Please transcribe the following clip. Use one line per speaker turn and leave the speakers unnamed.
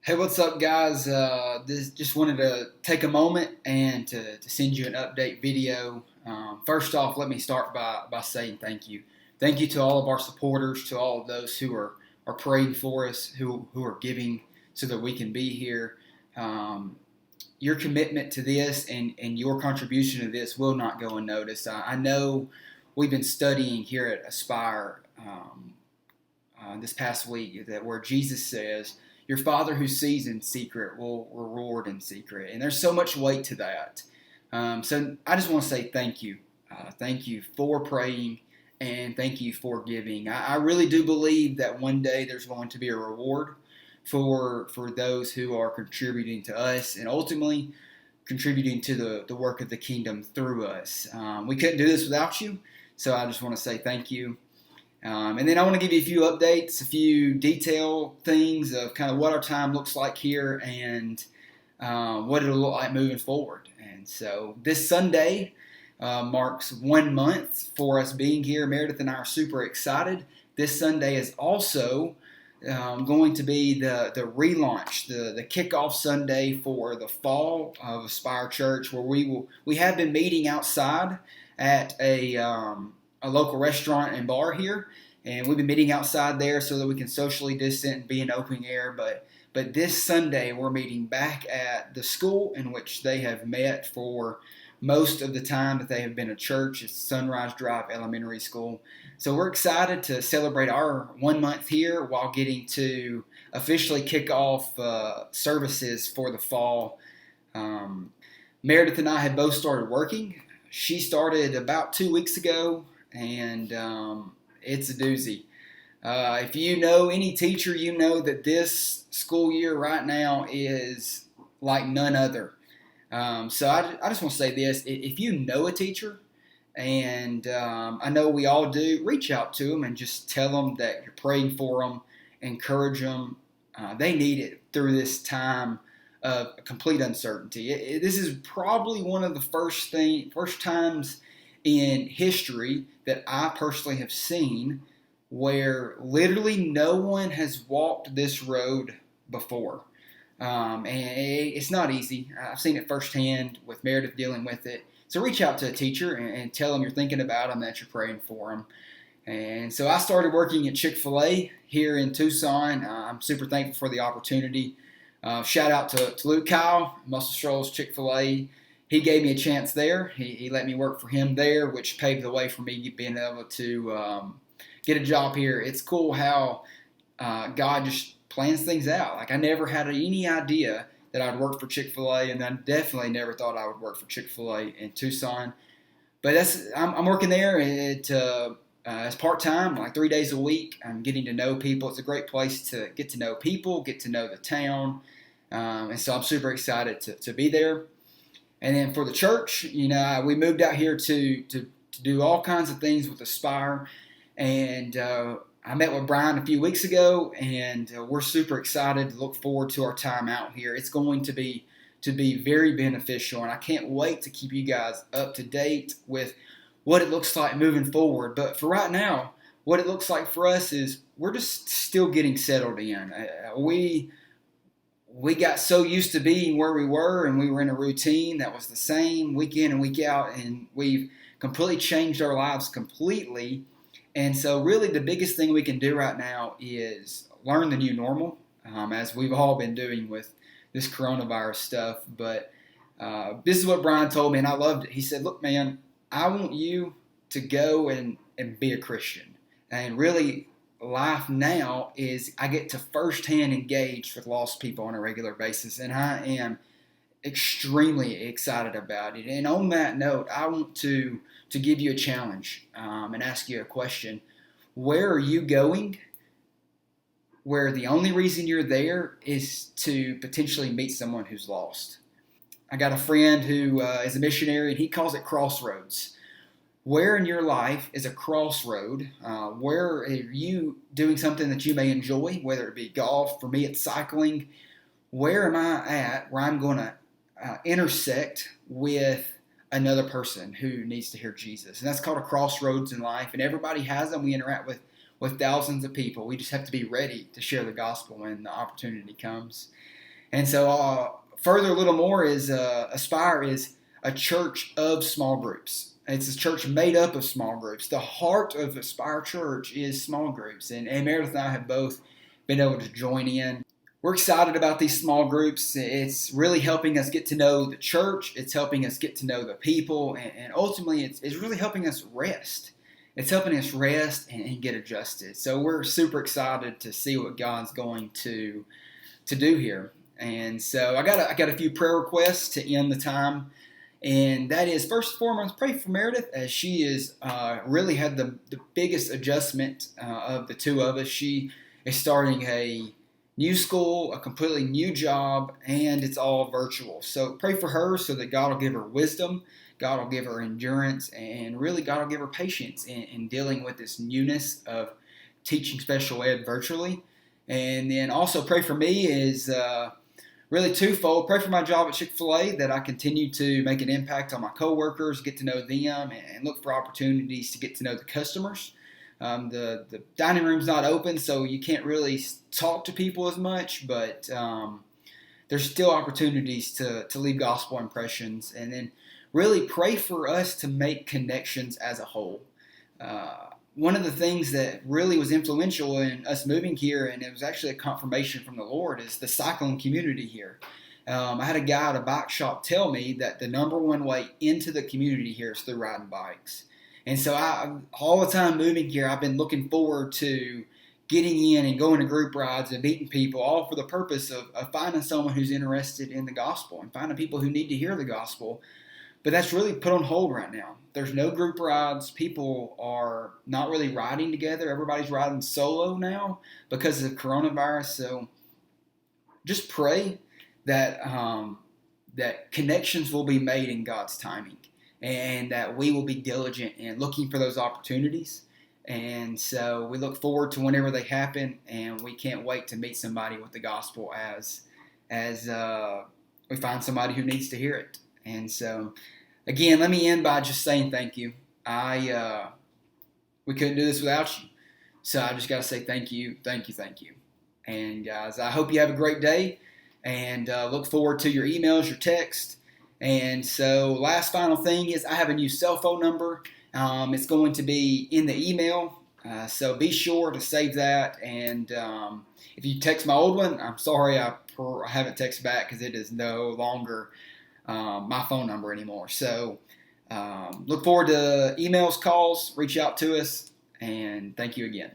Hey, what's up, guys? This just wanted to take a moment and to send you an update video. First off, let me start by saying thank you. Thank you to all of our supporters, to all of those who are praying for us, who are giving so that we can be here. Um, your commitment to this and your contribution to this will not go unnoticed. I know we've been studying here at Aspire this past week that where Jesus says, "Your Father who sees in secret will reward in secret," and there's so much weight to that. So I just want to say thank you, thank you for praying, and thank you for giving. I really do believe that one day there's going to be a reward for those who are contributing to us, and ultimately contributing to the work of the kingdom through us. We couldn't do this without you, so I just want to say thank you. And then I want to give you a few updates, a few detail things of kind of what our time looks like here and what it'll look like moving forward. And so this Sunday marks 1 month for us being here. Meredith and I are super excited. This Sunday is also going to be the relaunch, the kickoff Sunday for the fall of Aspire Church, where we have been meeting outside at a local restaurant and bar here, and we've been meeting outside there so that we can socially distance and be in open air. But this Sunday we're meeting back at the school in which they have met for most of the time that they have been a church. It's Sunrise Drive Elementary School. So we're excited to celebrate our 1 month here while getting to officially kick off services for the fall. Meredith and I had both started working. She started about 2 weeks ago, and it's a doozy. If you know any teacher, you know that this school year right now is like none other. So I just want to say this. If you know a teacher, and I know we all do, reach out to them and just tell them that you're praying for them, encourage them. They need it through this time of complete uncertainty. This is probably one of the first times in history that I personally have seen where literally no one has walked this road before. And it's not easy. I've seen it firsthand with Meredith dealing with it. So reach out to a teacher and tell them you're thinking about them, that you're praying for them. And so I started working at Chick-fil-A here in Tucson. I'm super thankful for the opportunity. Shout out to Luke Kyle, Muscle Shoals Chick-fil-A. He gave me a chance there. He let me work for him there, which paved the way for me being able to get a job here. It's cool how God just plans things out. Like, I never had any idea that I'd work for Chick-fil-A, and I definitely never thought I would work for Chick-fil-A in Tucson. But I'm working there as part-time, like 3 days a week. I'm getting to know people. It's a great place to get to know people, get to know the town. And so I'm super excited to be there. And then for the church, we moved out here to do all kinds of things with Aspire. And I met with Brian a few weeks ago, and we're super excited to look forward to our time out here. It's going to be very beneficial, and I can't wait to keep you guys up to date with what it looks like moving forward. But for right now, what it looks like for us is we're just still getting settled in. We got so used to being where we were, and we were in a routine that was the same week in and week out, and we've completely changed our lives completely. And so really the biggest thing we can do right now is learn the new normal, as we've all been doing with this coronavirus stuff. But this is what Brian told me, and I loved it. He said, "Look, man, I want you to go and be a Christian." And really, life now is I get to firsthand engage with lost people on a regular basis, and I am extremely excited about it. And on that note, I want to give you a challenge and ask you a question. Where are you going where the only reason you're there is to potentially meet someone who's lost? I got a friend who is a missionary, and he calls it crossroads. Where in your life is a crossroad? Where are you doing something that you may enjoy, whether it be golf? For me, it's cycling. Where am I at where I'm going to intersect with another person who needs to hear Jesus? And that's called a crossroads in life, and everybody has them. We interact with thousands of people. We just have to be ready to share the gospel when the opportunity comes. And so further a little more is Aspire is a church of small groups. It's a church made up of small groups. The heart of Aspire Church is small groups, and Meredith and I have both been able to join in. We're excited about these small groups. It's really helping us get to know the church. It's helping us get to know the people, and ultimately, it's really helping us rest. It's helping us rest and get adjusted. So we're super excited to see what God's going to do here. And so I got a few prayer requests to end the time, and that is first and foremost, pray for Meredith as she is really had the biggest adjustment of the two of us. She is starting a new school, a completely new job, and it's all virtual. So pray for her so that God will give her wisdom, God will give her endurance, and really God will give her patience in dealing with this newness of teaching special ed virtually. And then also pray for me is really twofold. Pray for my job at Chick-fil-A, that I continue to make an impact on my coworkers, get to know them, and look for opportunities to get to know the customers. The dining room's not open, so you can't really talk to people as much, but there's still opportunities to leave gospel impressions. And then really pray for us to make connections as a whole. One of the things that really was influential in us moving here, and it was actually a confirmation from the Lord, is the cycling community here. I had a guy at a bike shop tell me that the number one way into the community here is through riding bikes. And so all the time moving here, I've been looking forward to getting in and going to group rides and meeting people, all for the purpose of finding someone who's interested in the gospel and finding people who need to hear the gospel. But that's really put on hold right now. There's no group rides. People are not really riding together. Everybody's riding solo now because of coronavirus. So just pray that that connections will be made in God's timing, and that we will be diligent in looking for those opportunities. And so we look forward to whenever they happen, and we can't wait to meet somebody with the gospel as we find somebody who needs to hear it. And so, again, let me end by just saying thank you. We couldn't do this without you. So I just got to say thank you, thank you, thank you. And guys, I hope you have a great day, and look forward to your emails, your text. And so last final thing is I have a new cell phone number. It's going to be in the email. So be sure to save that. And if you text my old one, I'm sorry I haven't texted back because it is no longer my phone number anymore. So look forward to emails, calls, reach out to us, and thank you again.